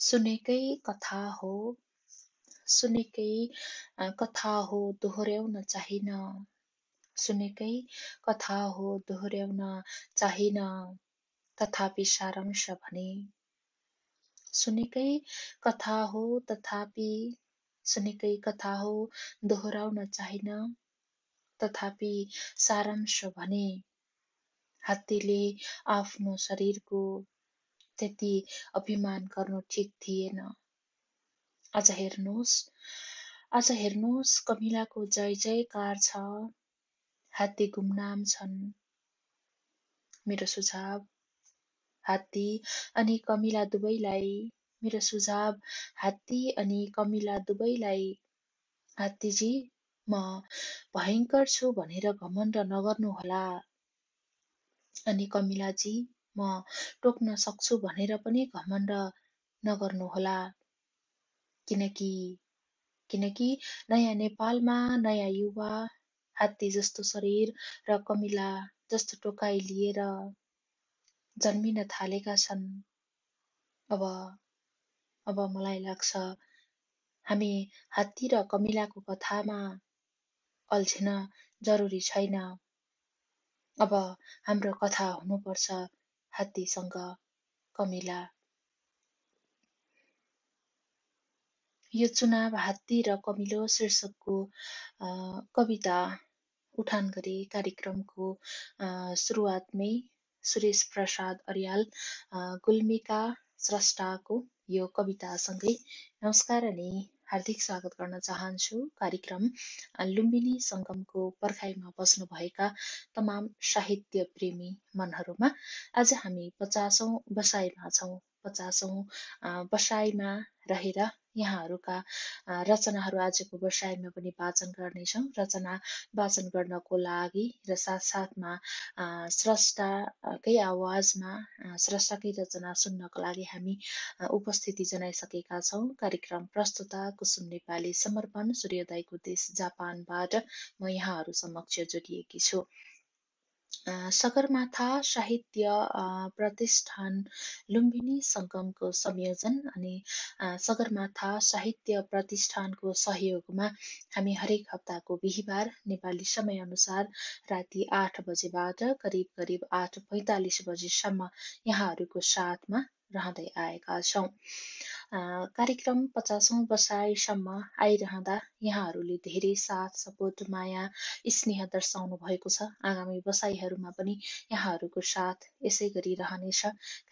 सुनेकै कथा हो सुनेकै कथा हो दोहोर्याउन चाहिन सुनेकै कथा हो दोहोर्याउन चाहिन तथापि सारांश भने सुनेकै कथा हो तथापि सुनेकै कथा हो दोहोर्याउन चाहिन तथापि सारांश भने हात्तीले आफ्नो शरीरको त्यति अभिमान गर्नु ठिक थिएन। आज हेर्नुहोस् कमिलाको जय जयकार छ। हात्ती गुमनाम छन्। मेरो सुझाव हात्ती अनि कमिला दुवैलाई मेरो सुझाव हात्ती अनि कमिला दुवैलाई हात्तीजी म भयंकर छु भनेर घमण्ड नगर्नुहोला अनि कमिलाजी म टोक्न सक्छु भनेर पनि घमण्ड नगर्नुहोला किनकि नयाँ नेपालमा नयाँ युवा हात्ती जस्तो शरीर र कमिला जस्तो टोकाइ लिएर जन्मिन थालेका छन्। अब मलाई लाग्छ हामी हात्ती र कमिलाको कथामा अल्झिन जरुरी छैन। अब हाम्रो कथा हुनुपर्छ हात्तीसँग कमिला। यो चुनाव हात्ती र कमिलो शीर्षकको कविता उठान गरी कार्यक्रमको सुरुवातमै सुरेश प्रसाद अर्याल गुल्मीका स्रष्टाको यो कवितासँगै नमस्कार अनि हार्दिक स्वागत गर्न चाहन्छु। कार्यक्रम लुम्बिनी संगमको पर्खाइमा बस्नुभएका तमाम साहित्य प्रेमी मनहरूमा आज हामी 50औं बसाइमा छौं। 50औं बसाइमा रहेर यहाँहरूका रचनाहरू आजको बसाइमा पनि वाचन गर्नेछौँ। रचना वाचन गर्नको लागि र साथसाथमा स्रष्टाकै आवाजमा स्रष्टाकै रचना सुन्नको लागि हामी उपस्थिति जनाइसकेका छौँ। कार्यक्रम प्रस्तुता कुसुम नेपाली समर्पण सूर्योदयको देश जापानबाट म यहाँहरू समक्ष जोडिएकी छु। सगरमाथा साहित्य प्रतिष्ठान लुम्बिनी संगमको संयोजन अनि सगरमाथा साहित्य प्रतिष्ठानको सहयोगमा हामी हरेक हप्ताको बिहीबार नेपाली समय अनुसार राति 8 बजेबाट करिब 8:45 बजेसम्म यहाँहरूको साथमा रहँदै आएका छौं। कार्यक्रम 50औं बसाइसम्म आइरहँदा यहाँहरूले धेरै साथ सपोर्ट माया स्नेह दर्शाउनु भएको छ। आगामी बसाइहरूमा पनि यहाँहरूको साथ यसै गरी रहनेछ।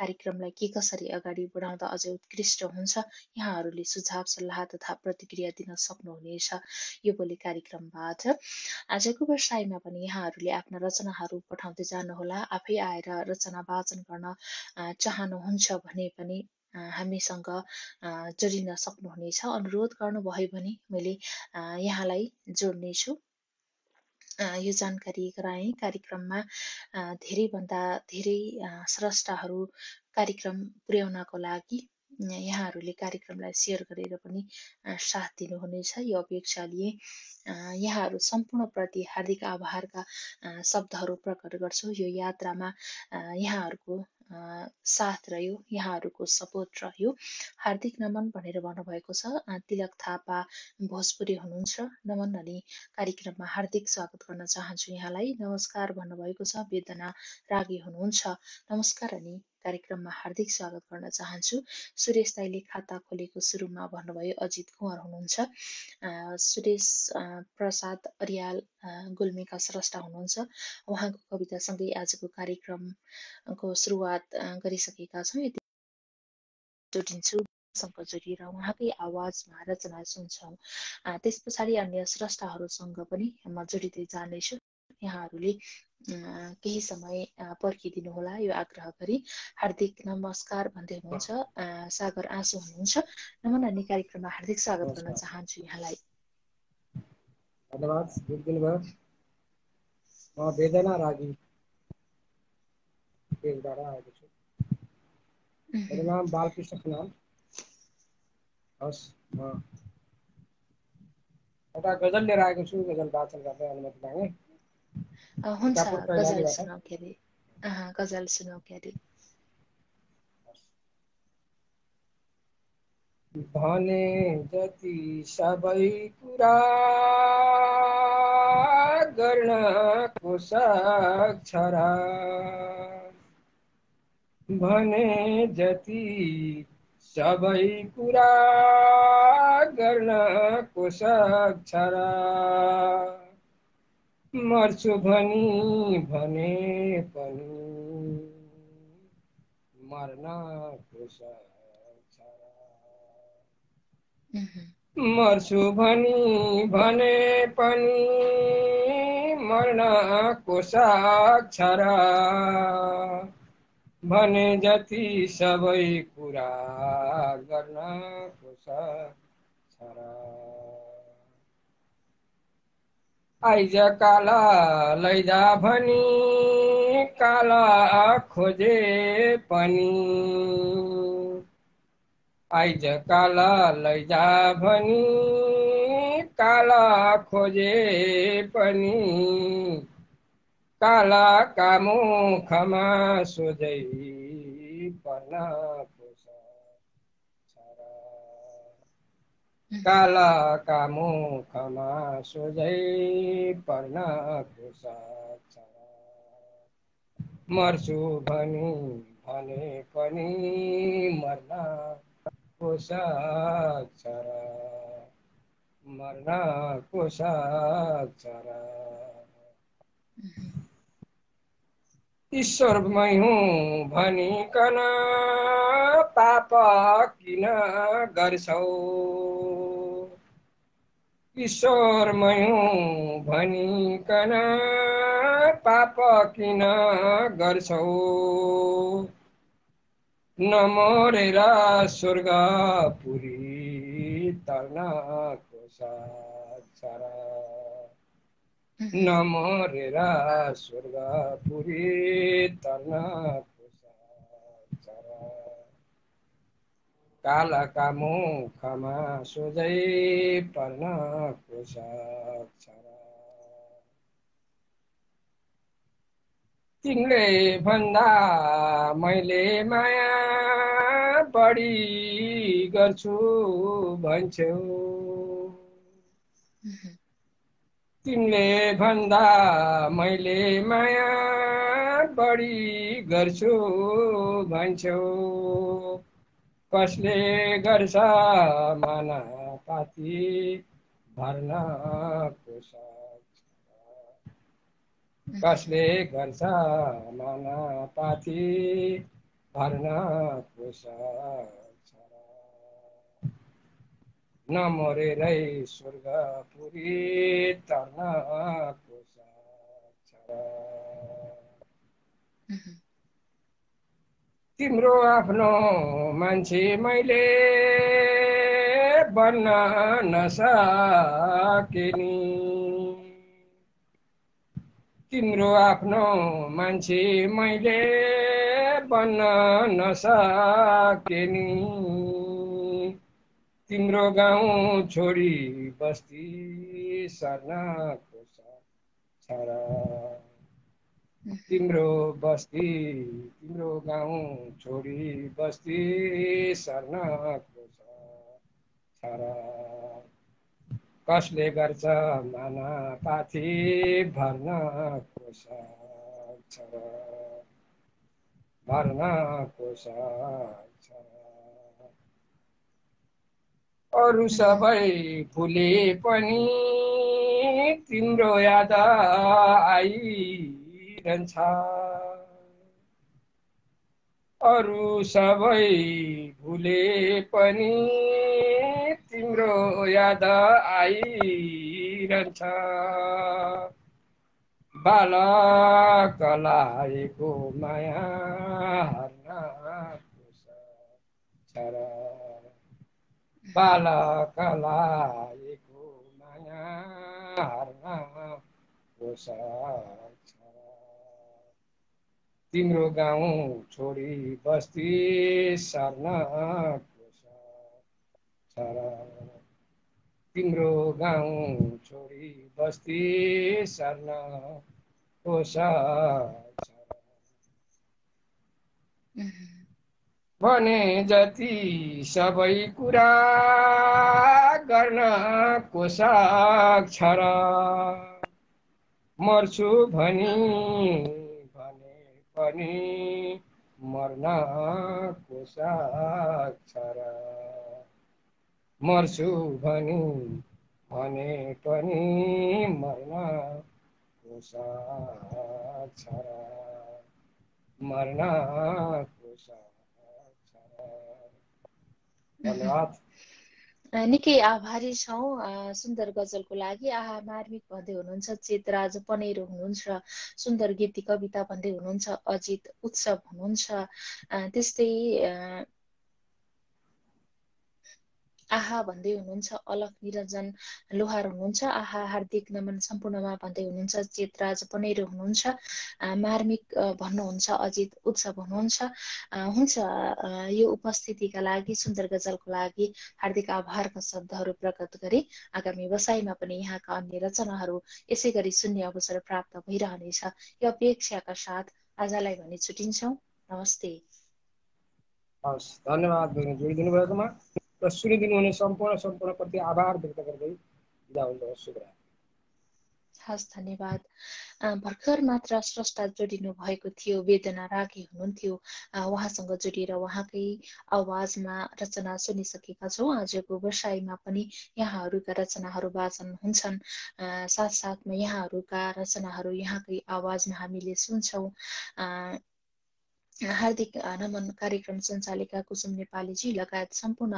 कार्यक्रमलाई के कसरी अगाडि बढाउँदा अझै उत्कृष्ट हुन्छ यहाँहरूले सुझाव सल्लाह तथा प्रतिक्रिया दिन सक्नुहुनेछ यो भोलि कार्यक्रमबाट। आजको बसाइमा पनि यहाँहरूले आफ्ना रचनाहरू पठाउँदै जानुहोला। आफै आएर रचना वाचन गर्न चाहनुहुन्छ भने पनि हामीसँग जोडिन सक्नुहुनेछ। अनुरोध गर्नुभयो भने मैले यहाँलाई जोड्नेछु। यो जानकारी गराएँ। कार्यक्रममा धेरैभन्दा धेरै स्रष्टाहरू कार्यक्रम पुर्याउनको लागि यहाँहरूले कार्यक्रमलाई शेयर गरेर पनि साथ दिनुहुनेछ यो अपेक्षा लिए यहाँहरू सम्पूर्णप्रति हार्दिक आभारका शब्दहरू प्रकट गर्छु। यो यात्रामा यहाँहरूको साथ रह्यो, यहाँहरूको सपोर्ट रह्यो। हार्दिक नमन भनेर भन्नुभएको छ। तिलक थापा भोजपुरी हुनुहुन्छ। नमन अनि कार्यक्रममा हार्दिक स्वागत गर्न चाहन्छु यहाँलाई। नमस्कार भन्नुभएको छ। वेदना रागी हुनुहुन्छ। नमस्कार अनि कार्यक्रममा हार्दिक स्वागत गर्न चाहन्छु। सुरेश दाइले खाता खोलेको सुरुमा भन्नुभयो। अजित कुँवर हुनुहुन्छ। सुरेश प्रसाद अर्याल गुल्मीका स्रष्टा हुनुहुन्छ। उहाँको कवितासँगै आजको कार्यक्रमको सुरुवात गरिसकेका छौँ। यति जोडिन्छु सँग जोडिएर उहाँकै आवाजमा रचना सुन्छौँ। त्यस पछाडि अन्य स्रष्टाहरूसँग पनि म जोडिँदै जानेछु। यहाँहरूले केही समय पर्खिदिनु होला यो आग्रह गरी। हार्दिक नमस्कार भन्दै हुनुहुन्छ सागर आँसु हुनुहुन्छ। नमन अनि कार्यक्रममा हार्दिक स्वागत गर्न चाहन्छु यहाँलाई। धन्यवाद। दिनभर म वेदना रागी पेजबाट आएको छु। मेरो नाम बालकृष्ण खनाल। हस् म एउटा गजल लिएर आएको छु। गजल वाचन गर्ने अनुमति मागे। हुन्छ गजल सुनाऊ के अरे। गजल सुनाऊ के अरे। भने जति सबै कुरा गर्नको सक्छ र भने जति सबै कुरा गर्नको सक्छ र मर्छु भनी भने पनि मर्नको सक्छ र मर्छु भनी भने पनि मर्नको सक्छ र भने जति सबै कुरा गर्नको सक्छ र आइज काला लैजा भनी काला खोजे पनि आइज काला लैजा भनी काला खोजे पनि कालाका मुखमा सोझै पर्नको सक्छ र कालाका मुखमा सोझै पर्नको सक्छ र मर्छु भनी भने पनि मर्नको सक्छ र मर्नको सक्छ र ईश्वरमै हुँ भनिकन पाप किन गर्छौ ईश्वरमै हुँ भनिकन पाप किन गर्छौ नमरेर स्वर्गपुरी तर्नको सक्छ र नमरेर स्वर्गपुरी तर्नको सक्छ र कालाका मुखमा सोझै पर्नको सक्छ र तिमीले भन्दा मैले माया बढी गर्छु भन्छौ तिमीले भन्दा मैले माया बढी गर्छु भन्छौ कसले गर्छ मानापाती भर्नको सक्छ कसले गर्छ मानापाती भर्नको सक्छ नमरेरै स्वर्गपुरी तर्नको सक्छ तिम्रो आफ्नो मान्छे मैले बन्न नसके नि तिम्रो आफ्नो मान्छे मैले बन्न नसके नि तिम्रो गाउँ छोडी बस्ती सर्नको सक्छ र तिम्रो बस्ती तिम्रो गाउँ छोडी बस्ती सर्नको सक्छ र कसले गर्छ मानापाती भर्नको सक्छ र भर्नको सक्छ अरू सबै भुले पनि तिम्रो याद आइरहन्छ अरू सबै भुले पनि तिम्रो याद आइरहन्छ बालकलाएको माया हर्नको सक्छ र बालकलाएको माया हर्नको सक्छ तिम्रो गाउँ छोडी बस्ती सर्नको सक्छ र तिम्रो गाउँ छोडी बस्ती सर्नको सक्छ भने जति सबै कुरा गर्न को सक्छ र मर्छु भने पनि मर्न को सक्छ र मर्छु भने पनि मर्न को सक्छ र मर्न को सक्छ र। धन्यवाद। निकै आभारी छौँ सुन्दर गजलको लागि। आहा मार्मिक भन्दै हुनुहुन्छ चेतराज पनेरो हुनुहुन्छ, सुन्दर गीति कविता भन्दै हुनुहुन्छ अजित उत्सव हुनुहुन्छ, त्यस्तै आहा भन्दै हुनुहुन्छ अलख निरञ्जन लोहार हुनुहुन्छ, आहा हार्दिक नमन सम्पूर्णमा भन्दै हुनुहुन्छ चेतराज पनेरो हुनुहुन्छ, मार्मिक भन्नुहुन्छ अजित उत्सव हुनुहुन्छ। हुन्छ, यो उपस्थितिका लागि, सुन्दर गजलको लागि हार्दिक आभारका शब्दहरू प्रकट गरे। आगामी बसाइमा पनि यहाँका अन्य रचनाहरू यसै गरी सुन्ने अवसर प्राप्त भइरहनेछ यो अपेक्षाका साथ आजलाई भने छुटिन्छौँ। नमस्ते। हस्, धन्यवाद बहिनी जोडिदिनु भएकोमा र सुनिदिनु हुने सम्पूर्णप्रति आभार व्यक्त गर्दै बिदा हुनुहोस्। शुभरात्री। हस्, धन्यवाद। भर्खर मात्र स्रष्टा जोडिनु भएको थियो, वेदना रागी हुनुहुन्थ्यो। उहाँसँग जोडिएर उहाँकै आवाजमा रचना सुनिसकेका छौँ। आजको बसाइमा पनि यहाँहरूका रचनाहरू वाचन हुन्छन्, साथसाथमा यहाँहरूका रचनाहरू यहाँकै आवाजमा हामीले सुन्छौँ। हार्दिक नमन कार्यक्रम सञ्चालिका कुसुम नेपालीजी लगायत सम्पूर्ण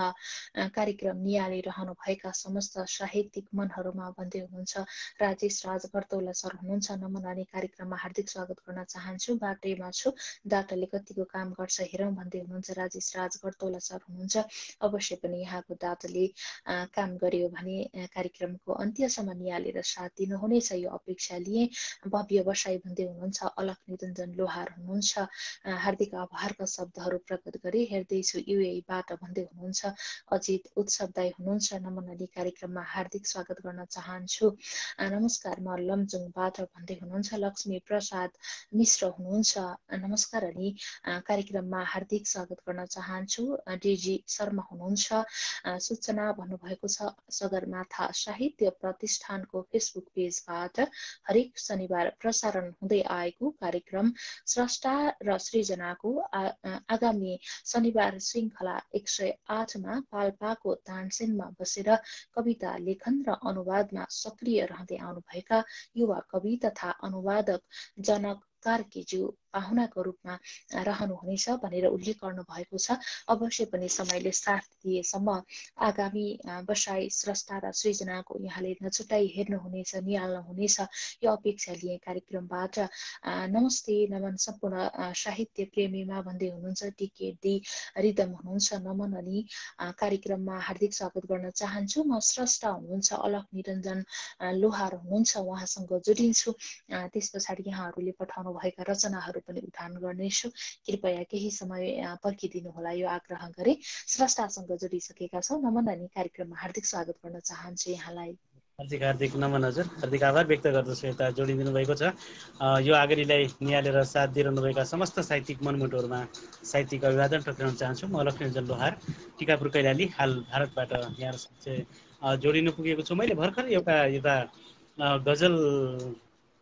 कार्यक्रम निहालिरहनुभएका समस्त साहित्यिक मनहरूमा भन्दै हुनुहुन्छ राजेश राज घरतौला सर हुनुहुन्छ। नमन आने कार्यक्रममा हार्दिक स्वागत गर्न चाहन्छु, बाटैमा छु, डाटाले कतिको काम गर्छ हेरौँ भन्दै हुनुहुन्छ राजेश राज घरतौला सर हुनुहुन्छ। अवश्य पनि यहाँको डाटाले काम गर्यो भने कार्यक्रमको अन्त्यसम्म निहालेर साथ दिनुहुनेछ यो अपेक्षा लिए। भव्य बसाई भन्दै हुनुहुन्छ अलख निरञ्जन लोहार हुनुहुन्छ, हार्दिक आभारका शब्दहरू प्रकट गरे। हेर्दैछु युएबाट भन्दै हुनुहुन्छ अजित उत्सव दाई हुनुहुन्छ। नमन आदि कार्यक्रममा हार्दिक स्वागत गर्न चाहन्छु। नमस्कार, म लमजुङबाट भन्दै हुनुहुन्छ लक्ष्मी प्रसाद मिश्र हुनुहुन्छ। नमस्कार अनि कार्यक्रममा हार्दिक स्वागत गर्न चाहन्छु। डिजी शर्मा हुनुहुन्छ। सूचना भन्नुभएको छ सगरमाथा साहित्य प्रतिष्ठानको फेसबुक पेजबाट हरेक शनिबार प्रसारण हुँदै आएको कार्यक्रम स्रष्टा र सृजनाको आगामी शनिबार श्रृङ्खला 108 मा पाल्पाको तानसेनमा बसेर कविता लेखन र अनुवादमा सक्रिय रहँदै आउनुभएका युवा कवि तथा अनुवादक जनक कार्कीज्यू पाहुनाको रूपमा रहनुहुनेछ भनेर उल्लेख गर्नुभएको छ। अवश्य पनि समयले साथ दिएसम्म आगामी बसाई स्रष्टा र सृजनाको यहाँले नछुटाई हेर्नुहुनेछ, निहाल्नुहुनेछ यो अपेक्षा लिए कार्यक्रमबाट। नमस्ते नमन सम्पूर्ण साहित्य प्रेमीमा भन्दै हुनुहुन्छ टिके डी रिदम हुनुहुन्छ। नमन अनि कार्यक्रममा हार्दिक स्वागत गर्न चाहन्छु। म स्रष्टा हुनुहुन्छ अलख निरञ्जन लोहार हुनुहुन्छ, उहाँसँग जोडिन्छु। त्यस पछाडि यहाँहरूले पठाउनु भएका रचनाहरू पनि उठान गर्नेछु। कृपया केही समय पर्खिदिनु होला यो आग्रह गरे। स्रष्टासँग जोडिसकेका छौँ। नमन अनि कार्यक्रममा हार्दिक स्वागत गर्न चाहन्छु यहाँलाई। हार्दिक नमन हजुर, हार्दिक आभार व्यक्त गर्दछु यता जोडिदिनु भएको छ। यो अगाडिलाई निहालेर साथ दिइरहनुभएका समस्त साहित्यिक मनमुटुहरूमा साहित्यिक अभिवादन टक्राउन चाहन्छु। म लक्ष्मीरञ्जन लोहार, टिकापुर कैलाली, हाल भारतबाट यहाँ जोडिनु पुगेको छु। मैले भर्खर यता गजल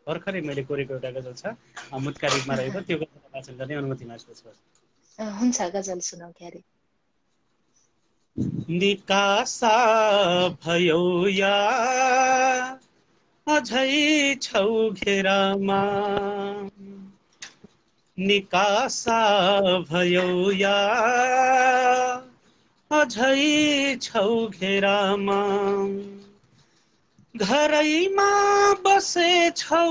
भर्खरै मैले कोरेको एउटा गजल छ, मुटका रूपमा रहेको, त्यो गजल वाचन गर्ने अनुमति माग्दछु। हुन्छ, गजल सुनाउ क्यारे। निकासा भयो या अझै छौ घेरामा, निकासा भयो या अझै छौ घेरामा, घरैमा बसे छौ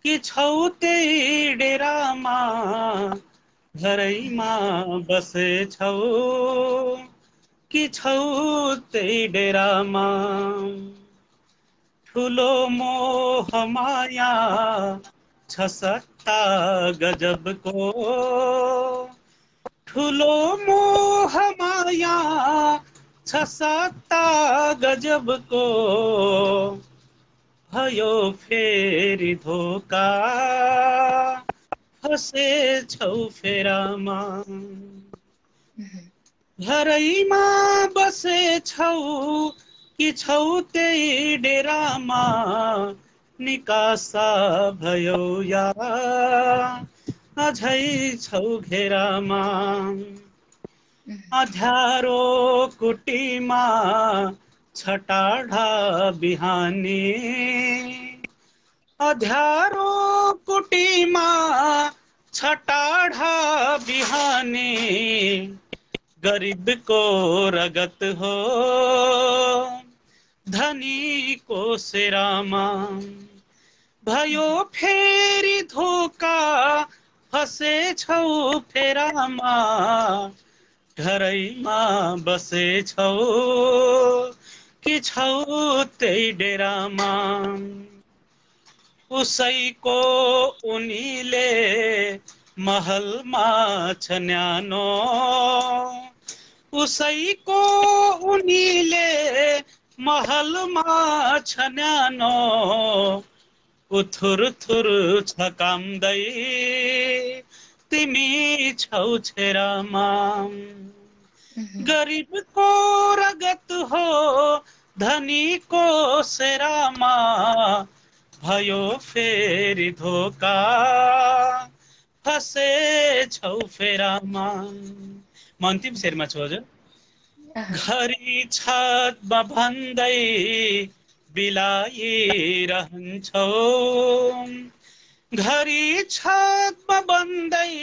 कि छौ त्यही डेरामा, घरैमा बसे छौ कि छौ त्यही डेरामा, ठुलो मोह माया छ सत्ता गजबको, ठुलो मोह माया छ सत्ता गजबको, भयो फेरि धोका फसे छौ फेरामा। घरैमा बसेछौ कि छौ त्यही डेरामा निकासा भयो या अझै छौ घेरामा अँध्यारो कुटीमा छटाढा बिहानी अँध्यारो कुटीमा छटाढा बिहानी गरिबको रगत हो धनीको सेरामा भयो फेरि धोका फसेछौ फेरामा घरैमा बसेछौ कि छौ त्यही डेरामा उसैको उनीले महलमा छ न्यानो उसैको उनीले महलमा छ न्यानो उथुर थुर छ कामदै तिमी छौ छेरामा गरिबको रगत हो धनीको सेरामा भयो फेरि धोका फसेछौ फेरामा म अन्तिम शेरमा छु हजुर घरि छतमा भन्दै बिलाइरहन्छौ घरि छतमा भन्दै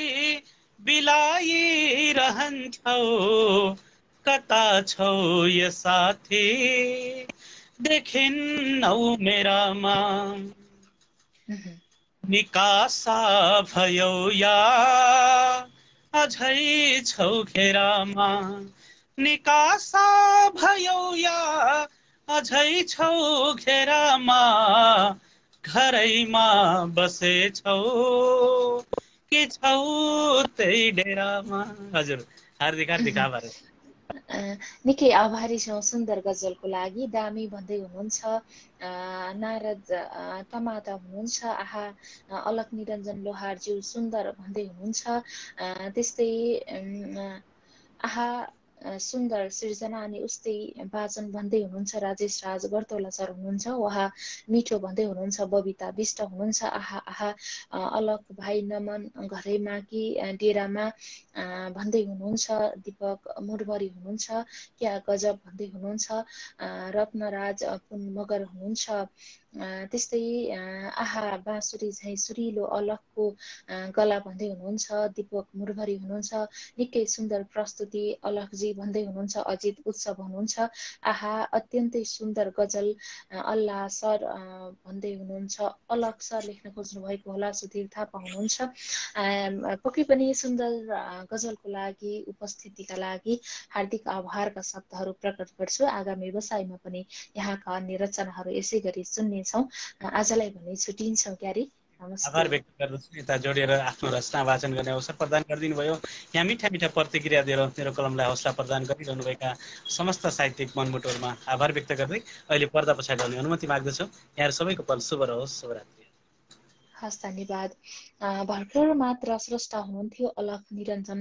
बिलाइरहन्छौ कता छौ यो साथी देखिन्नौ मेरामा निकासा भयो या अझै छौ घेरामा निकासा भयो या अझै छौ घेरामा घरैमा बसेछौ कि छौ त्यही डेरामा हजुर हार्दिक हार्दिक आभार निकै आभारी छौँ सुन्दर गजलको लागि। दामी भन्दै हुनुहुन्छ नारद टमाटा हुनुहुन्छ आहा अलक निरञ्जन लोहारज्यू सुन्दर भन्दै हुनुहुन्छ त्यस्तै आहा सुन्दर सृजना अनि उस्तै वाचन भन्दै हुनुहुन्छ राजेश राज गर्तौला सर हुनुहुन्छ उहाँ मिठो भन्दै हुनुहुन्छ बबिता विष्ट हुनुहुन्छ आहा आहा अलक भाइ नमन घरैमा कि डेरामा भन्दै हुनुहुन्छ दिपक मुरमरी हुनुहुन्छ क्या गजब भन्दै हुनुहुन्छ रत्नराज पुन मगर हुनुहुन्छ त्यस्तै आहा बाँसुरी झैँ सुरिलो अलकको गला भन्दै हुनुहुन्छ दिपक मुरमरी हुनुहुन्छ निकै सुन्दर प्रस्तुति अलकजी भन्दै हुनुहुन्छ अजित उत्सव हुनुहुन्छ आहा अत्यन्तै सुन्दर गजल अल्लाह सर भन्दै हुनुहुन्छ अलक सर लेख्न खोज्नु भएको होला सुधीर थापा हुनुहुन्छ पक्कै पनि सुन्दर गजलको लागि उपस्थितिका लागि हार्दिक आभारका शब्दहरू प्रकट गर्छु आगामी व्यवसायमा पनि यहाँका अन्य रचनाहरू यसै गरी सुन्नेछौँ आजलाई भने छुट्टिन्छौँ क्यारी आभार व्यक्त गर्दछु यता जोडिएर आफ्नो रचना वाचन गर्ने अवसर प्रदान गरिदिनु भयो यहाँ मिठा मिठा प्रतिक्रिया दिएर मेरो कलमलाई हौसला प्रदान गरिरहनुभएका समस्त साहित्यिक मनमुटोहरूमा आभार व्यक्त गर्दै अहिले पर्दा पछाडि आउने अनुमति माग्दछु यहाँहरू सबैको पल शुभ रहोस् शुभरात्रि हस् धन्यवाद भर्खर मात्र स्रष्टा हुनुहुन्थ्यो अलक निरञ्जन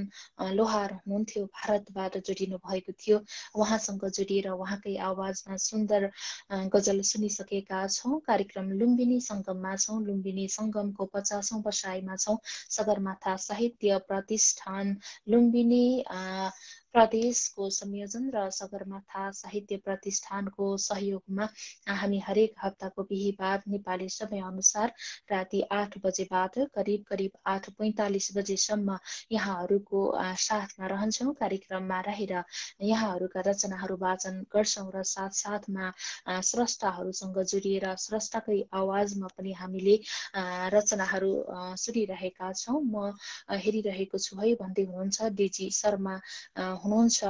लोहार हुनुहुन्थ्यो भारतबाट जोडिनु भएको थियो उहाँसँग जोडिएर उहाँकै आवाजमा सुन्दर गजल सुनिसकेका छौँ कार्यक्रम लुम्बिनी सङ्गममा छौँ लुम्बिनी सङ्गमको 50औं बसाइमा छौँ सगरमाथा साहित्य प्रतिष्ठान लुम्बिनी प्रदेशको संयोजन र सगरमाथा साहित्य प्रतिष्ठानको सहयोगमा हामी हरेक हप्ताको बिहीबार नेपाली समयअनुसार राति 8 बजेबाट करिब 8:45 बजेसम्म यहाँहरूको साथमा रहन्छौँ कार्यक्रममा रहेर यहाँहरूका रचनाहरू वाचन गर्छौँ र साथसाथमा स्रष्टाहरूसँग जोडिएर स्रष्टाकै आवाजमा पनि हामीले रचनाहरू सुनिरहेका छौँ म हेरिरहेको छु है भन्दै हुनुहुन्छ डेजी शर्मा हुनुहुन्छ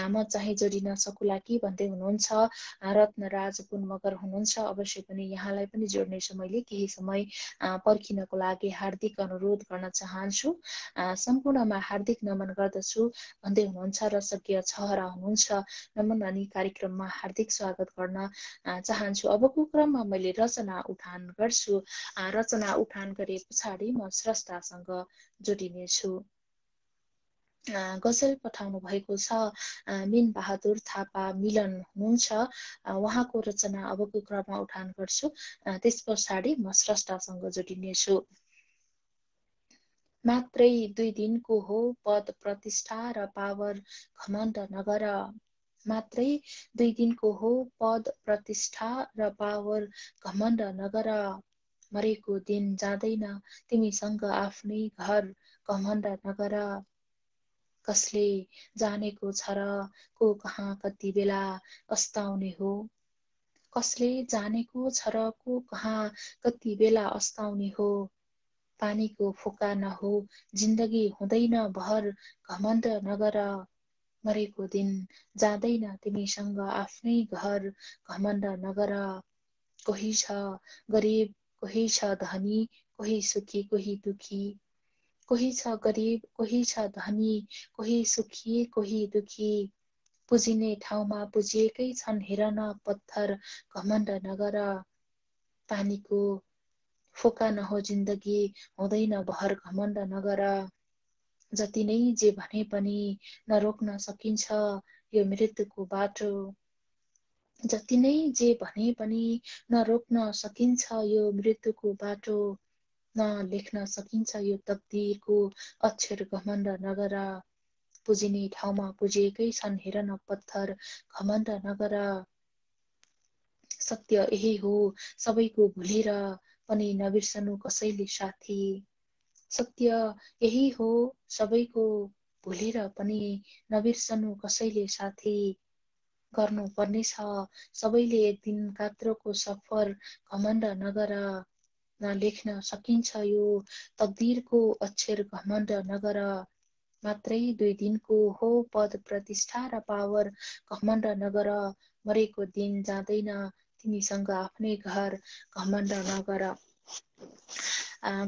म चाहिँ जोडिन सकुला कि भन्दै हुनुहुन्छ रत्नराज पुन मगर हुनुहुन्छ अवश्य पनि यहाँलाई पनि जोड्नेछु मैले केही समय पर्खिनको लागि हार्दिक अनुरोध गर्न चाहन्छु सम्पूर्णमा हार्दिक नमन गर्दछु भन्दै हुनुहुन्छ रसज्ञ छहरा हुनुहुन्छ नमन अनि कार्यक्रममा हार्दिक स्वागत गर्न चाहन्छु अबको क्रममा मैले रचना उठान गर्छु रचना उठान गरे पछाडि म स्रष्टासँग जोडिनेछु गजल पठाउनु भएको छ मिन बहादुर थापा मिलन हुनुहुन्छ। उहाँको रचना अबको क्रममा उठान गर्छु, त्यस पछाडि म स्रष्टासँग जोडिनेछु। मात्रै 2 दिनको हो पद प्रतिष्ठा र पावर घमण्ड नगर। मात्रै 2 दिनको हो पद प्रतिष्ठा र पावर घमण्ड नगर। मरेको दिन जाँदैन तिमीसँग आफ्नै घर घमण्ड नगर। कसले जानेको छ र को कहाँ कति बेला अस्ताउने हो। कसले जानेको छ र को कहाँ कति बेला अस्ताउने हो। पानीको फोका नहो जिन्दगी हुँदैन बहर घमण्ड नगर। मरेको दिन जाँदैन तिमीसँग आफ्नै घर घमण्ड नगर। कोही छ गरिब कोही छ धनी, कोही सुखी कोही दुखी। कोही छ गरिब कोही छ धनी, कोही सुखी कोही दुखी। पुजिने ठाउँमा पुजिएकै छन् हेर न पत्थर घमण्ड नगर। पानीको फोका नहो जिन्दगी हुँदैन बहर घमण्ड नगर। जति नै जे भने पनि नरोक्न सकिन्छ यो मृत्युको बाटो। जति नै जे भने पनि नरोक्न सकिन्छ यो मृत्युको बाटो। न लेख्न सकिन्छ यो तकदीरको अक्षर घमण्ड नगर। पुजिने ठाउँमा पुजिएकै छन् हेर न पत्थर घमण्ड नगर। सत्य यही हो सबैको भुलेर पनि नबिर्सनु कसैले साथी। सत्य यही हो सबैको भुलेर पनि नबिर्सनु कसैले साथी। गर्नु पर्नेछ सबैले एक दिन कात्रोको सफर घमण्ड नगर। न लेख्न सकिन्छ यो तकदीरको अक्षर घमण्ड नगर। मात्रै 2 दिनको हो पद प्रतिष्ठा र पावर घमण्ड नगर। मरेको दिन जाँदैन तिमीसँग आफ्नै घर घमण्ड नगर।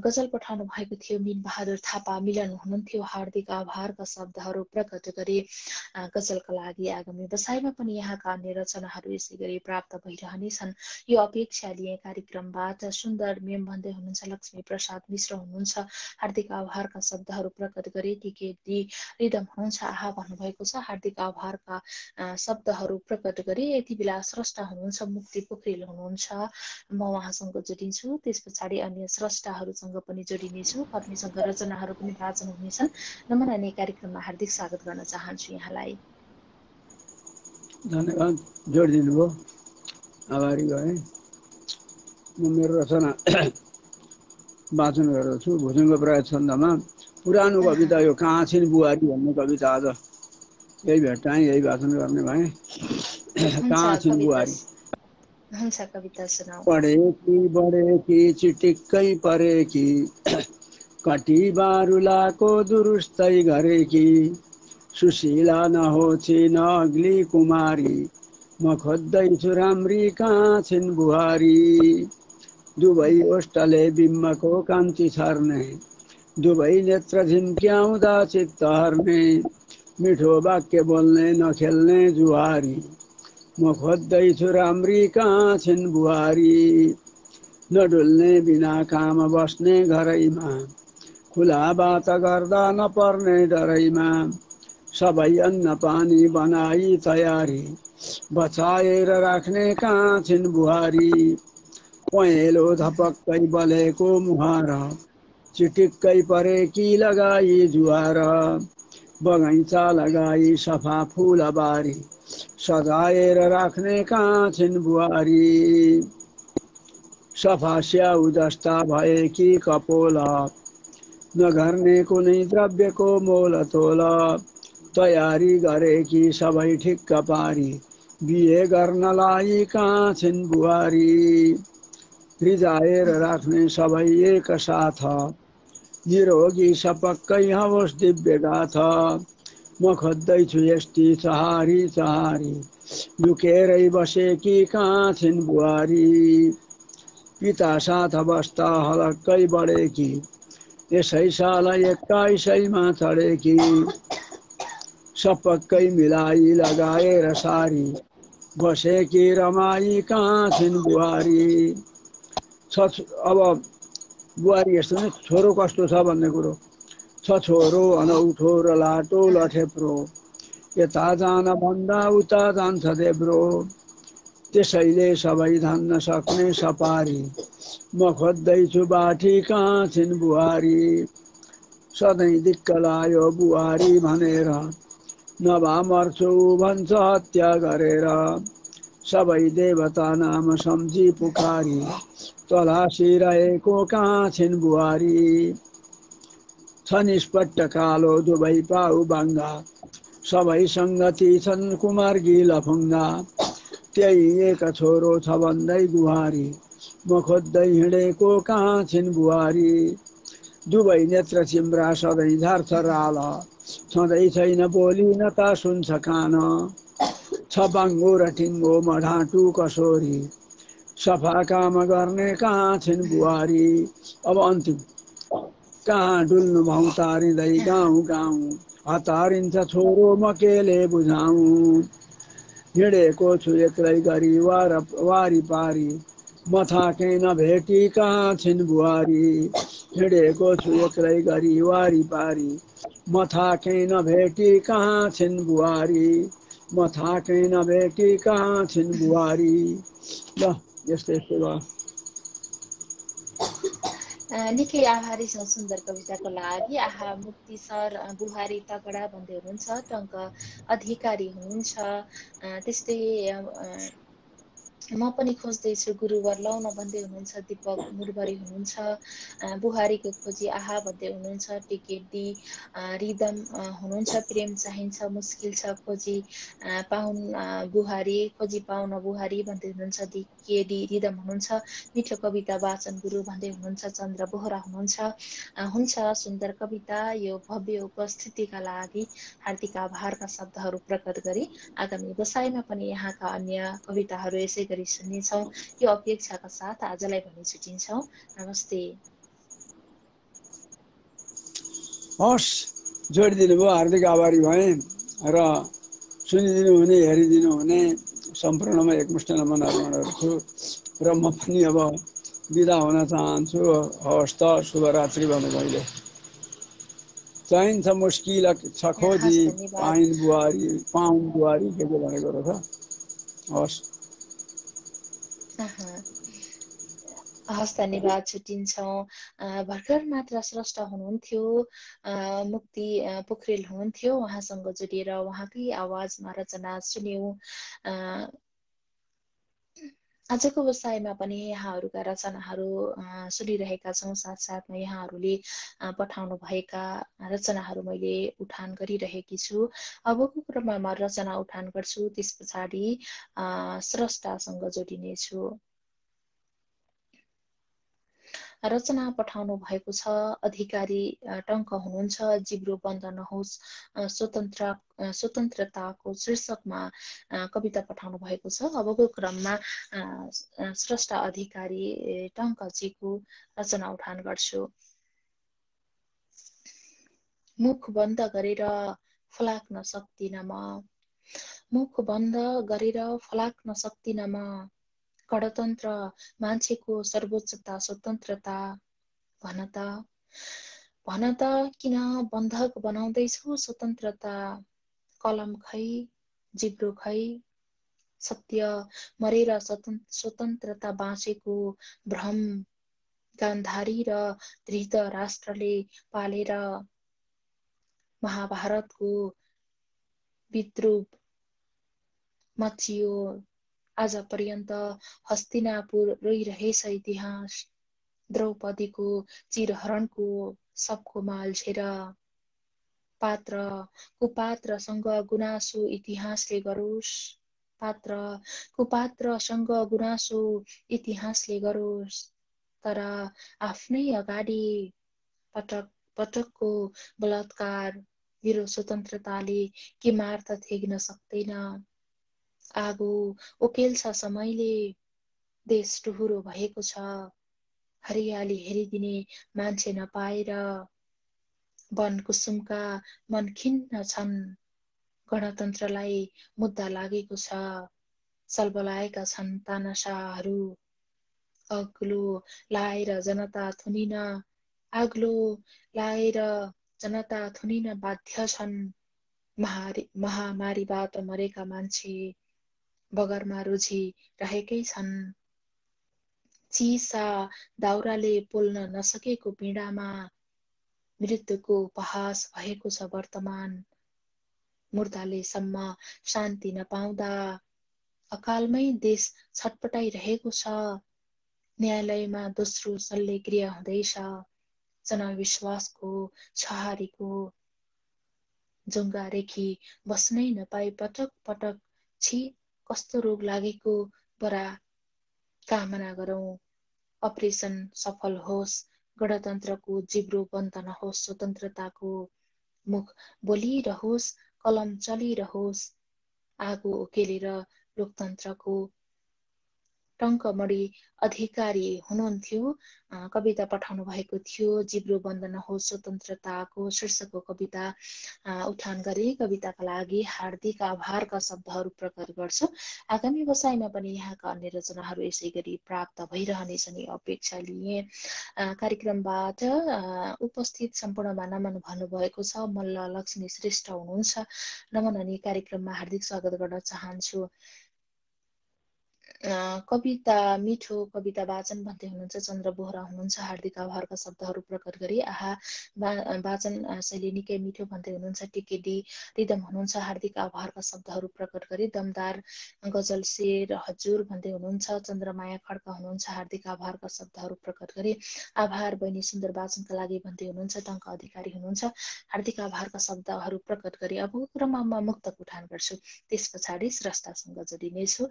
गजल पठाउनु भएको थियो मिन बहादुर थापा मिलन हुनुहुन्थ्यो। हार्दिक आभारका शब्दहरू प्रकट गरे। गजलका लागि आगामी बसाइमा पनि यहाँका अन्य रचनाहरू यसै गरी प्राप्त भइरहनेछन् यो अपेक्षा लिए कार्यक्रमबाट। सुन्दर मेम भन्दै हुनुहुन्छ लक्ष्मी प्रसाद मिश्र हुनुहुन्छ। हार्दिक आभारका शब्दहरू प्रकट गरे। टिकेटी रिदम हुनुहुन्छ आहा भन्नुभएको छ। हार्दिक आभारका शब्दहरू प्रकट गरे। यति बेला स्रष्टा हुनुहुन्छ मुक्ति पोखरेल हुनुहुन्छ। म उहाँसँग जोडिन्छु, त्यस पछाडि अन्य स्रष्टाहरूसँग पनि जोडिनेछु। कविसँग रचनाहरू पनि वाचन हुनेछन्। नमन अनि कार्यक्रममा हार्दिक स्वागत गर्न चाहन्छु यहाँलाई। धन्यवाद, जोडिदिनु भयो, आभारी भएँ। म मेरो रचना वाचन गरेको छु भुजङ्ग प्राय छन्दमा। पुरानो कविता यो कहाँ छिन् बुहारी भन्ने कविता आज यही भेट्टाएँ, यही वाचन गर्ने भएँ। कहाँ छिन् बुहारी। कविता सुनाऊ। पढेकी बढेकी चिटिक्कै परेकी कटी बारुलाको दुरुस्तै गरेकी सुशीला नहोछि नअग्ली कुमारी म खोज्दैछु राम्री कहाँ छिन् बुहारी। दुवै ओष्ठले बिम्बको कान्ति छर्ने दुवै नेत्र झिम्क्याउँदा चित्त हर्ने मिठो वाक्य बोल्ने नखेल्ने जुहारी म खोज्दैछु राम्री कहाँ छिन् बुहारी। नडुल्ने बिना काम बस्ने घरैमा खुला बात गर्दा नपर्ने डरैमा सबै अन्न पानी बनाई तयारी बचाएर राख्ने कहाँ छिन् बुहारी। पहेँलो धपक्कै बलेको मुहार चिटिक्कै परेकी लगाई जुहार बगैँचा लगाई सफा फुलबारी सजाएर राख्ने कहाँ छिन् बुहारी। सफा स्याउ जस्ता भएकी कपोल नगर्ने कुनै द्रव्यको मोल तोल तयारी गरेकी सबै ठिक्क पारी बिहे गर्नलाई कहाँ छिन् बुहारी। रिजाएर राख्ने सबै एक साथ निरोगी सपक्कै होस् दिव्य गाथा म खोज्दैछु यस्ती चहारी चहारी लुकेरै बसेकी कहाँ छिन् बुहारी। पिता साथ बस्दा हलक्कै बढेकी यसै साल 21मा चढेकी सपक्कै मिलाई लगाएर सारी बसेकी रमाई कहाँ छिन् बुहारी। अब बुहारी यस्तो नै छोरो कस्तो छ भन्ने कुरो छ छोरो अनौठो र लाटो लठेप्रो यता जान भन्दा उता जान्छ देब्रो त्यसैले सबै धान्न सक्ने सपारी म खोज्दैछु बाठी कहाँ छिन् बुहारी सधैँ दिक्क लायो बुहारी भनेर नभा मर्छु भन्छ हत्या गरेर सबै देवता नाम सम्झी पुकारी तलासिरहेको कहाँ छिन् बुहारी छ निष्पट्ट कालो दुवै पाउ बाङ्गा सबै सङ्गति छन् कुमार्गी लफुङ्गा त्यही एक छोरो छ भन्दै गुहारी म खोज्दै हिँडेको कहाँ छिन् बुहारी दुवै नेत्र चिम्रा सधैँ झार्छ राल छँदै छैन बोली न त सुन्छ कान छ बाङ्गो र टिङ्गो म ढाँटु कसोरी सफा काम गर्ने कहाँ छिन् बुहारी अब अन्तिम कहाँ डुल्नु भौँ तारिँदै गाउँ गाउँ हतारिन्छ छोरो म केले बुझाउँ हिँडेको छु एक्लै गरी वारिपारी म थाकेँ नभेटी कहाँ छिन् बुहारी हिँडेको छु एक्लै गरी वारिपारी म थाकेँ नभेटी कहाँ छिन् बुहारी म थाकेँ नभेटी कहाँ छिन् बुहारी ल यस्तै यस्तै भयो निकै आभारी छौँ सुन्दर कविताको लागि। आहा मुक्ति सर बुहारी तगडा भन्दै हुनुहुन्छ, टङ्क अधिकारी हुनुहुन्छ। त्यस्तै म पनि खोज्दैछु गुरुवर लौन भन्दै हुनुहुन्छ दिपक मुरबरी हुनुहुन्छ। बुहारीको खोजी आहा भन्दै हुनुहुन्छ टिकेट डी रिदम हुनुहुन्छ। प्रेम चाहिन्छ मुस्किल छ खोजी पाउन बुहारी, खोजी पाउन बुहारी भन्दै हुनुहुन्छ केडी रिदम हुनुहुन्छ। मिठो कविता वाचन गुरु भन्दै हुनुहुन्छ चन्द्र बोहरा हुनुहुन्छ। हुन्छ सुन्दर कविता, यो भव्य उपस्थितिका लागि हार्दिक आभारका शब्दहरू प्रकट गरी आगामी बसाइमा पनि यहाँका अन्य कविताहरू यसै गरी सुन्नेछौँ यो अपेक्षाका साथ आजलाई भने छुट्टिन्छौँ। नमस्ते। हस्, जोडिदिनु भयो, हार्दिक आभारी भएँ र सुनिदिनु हुने हेरिदिनु हुने सम्पूर्णमा एकमुष्ट नमन अर्पण गर्छु र म पनि अब बिदा हुन चाहन्छु। हवस् त, शुभरात्रि भनौँ। मैले चाहिन्छ मुस्किल छ खोजी हस्, धन्यवाद। पाउन बुहारी के भनेको रहेछ। हवस् हस्, धन्यवाद, छुट्टिन्छौँ। भर्खर मात्र स्रष्टा हुनुहुन्थ्यो मुक्ति पोखरेल हुनुहुन्थ्यो, उहाँसँग जोडिएर उहाँकै आवाजमा रचना सुन्यौँ। आजको व्यवसायमा पनि यहाँहरूका रचनाहरू सुनिरहेका छौँ। साथसाथमा यहाँहरूले पठाउनु भएका रचनाहरू मैले उठान गरिरहेकी छु। अबको क्रममा म रचना उठान गर्छु, त्यस पछाडि स्रष्टासँग जोडिनेछु। रचना पठाउनु भएको छ अधिकारी टङ्क हुनुहुन्छ। जिब्रो बन्द नहोस् स्वतन्त्रताको शीर्षकमा कविता पठाउनु भएको छ। अबको क्रममा स्रष्टा अधिकारी टङ्कजीको रचना उठान गर्छु। मुख बन्द गरेर फलाक्न सक्दिन म, मुख बन्द गरेर फलाक्न सक्दिन म, गणतन्त्र मान्छेको सर्वोच्चता स्वतन्त्रता। भन त किन बन्धक बनाउँदैछौ स्वतन्त्रता। कलम खै जिब्रो खै सत्य मरेर स्वतन्त्रता बाँचेको भ्रम गान्धारी र धृतराष्ट्रले पालेर महाभारतको विद्रूप मचियो। आज पर्यन्त हस्तिनापुर रोइरहेछ इतिहास, द्रौपदीको चिरहरणको सबको माल्झेर। पात्र कुपात्रसँग गुनासो इतिहासले गरोस्, पात्र कुपात्रसँग गुनासो इतिहासले गरोस्, तर आफ्नै अगाडि पटक पटकको बलात्कार मेरो स्वतन्त्रताले के मार्थ थेग्न सक्दैन। आगो ओकेल्छ समयले देश टुहुरो भएको छ, हरियाली हेरिदिने मान्छे नपाएर। वन कुसुमका मन खिन्न छन्, गणतन्त्रलाई मुद्दा लागेको छ, सलबलाएका छन् तानाशाहहरू। अग्लो लाएर जनता थुनिन, आग्लो लाएर जनता थुनिन बाध्य छन्। महामारीबाट मरेका मान्छे बगरमा रोजी रहेकै छन्। चिसा दाउराले पोल्न नसकेको पीडामा मृत्युको उपहास भएको छ वर्तमान। मुर्दाले सम्म शान्ति नपाउँदा अकालमै देश छटपटाइरहेको छ। न्यायालयमा दोस्रो शल्यक्रिया हुँदैछ। जनविश्वासको छहारीको जुङ्गा रेखी बस्नै नपाई पटक पटक छी कस्तो रोग लागेको बरा कामना गरौँ। अपरेसन सफल होस्, गणतन्त्रको जिब्रो बन्द नहोस्, स्वतन्त्रताको मुख बोलिरहोस्, कलम चलिरहोस्। आगो उकेलेर लोकतन्त्रको टङ्कमडी अधिकारी हुनुहुन्थ्यो। कविता पठाउनु भएको थियो। जिब्रो बन्द नहोस् स्वतन्त्रताको शीर्षकको कविता उठान गरे। कविताका लागि हार्दिक आभारका शब्दहरू प्रकट गर्छु। आगामी बसाइमा पनि यहाँका अन्य रचनाहरू यसै गरी प्राप्त भइरहनेछन् अपेक्षा लिए। कार्यक्रमबाट उपस्थित सम्पूर्णमा नमन भन्नुभएको छ। मल्ल लक्ष्मी श्रेष्ठ हुनुहुन्छ। नमन अनि कार्यक्रममा हार्दिक स्वागत गर्न चाहन्छु। कविता मिठो कविता वाचन भन्दै हुनुहुन्छ। चन्द्र बोहरा हुनुहुन्छ। हार्दिक आभारका शब्दहरू प्रकट गरी। आहा वाचन शैली निकै मिठो भन्दै हुनुहुन्छ। टिकेडी रिदम हुनुहुन्छ। हार्दिक आभारका शब्दहरू प्रकट गरी। दमदार गजल शेर हजुर भन्दै हुनुहुन्छ। चन्द्रमाया खड्का हुनुहुन्छ। हार्दिक आभारका शब्दहरू प्रकट गरी। आभार बहिनी सुन्दर वाचनका लागि भन्दै हुनुहुन्छ। टङ्क अधिकारी हुनुहुन्छ। हार्दिक आभारका शब्दहरू प्रकट गरी। अब क्रममा मुक्तक उठान गर्छु, त्यस पछाडि स्रष्टासँग जोडिनेछु।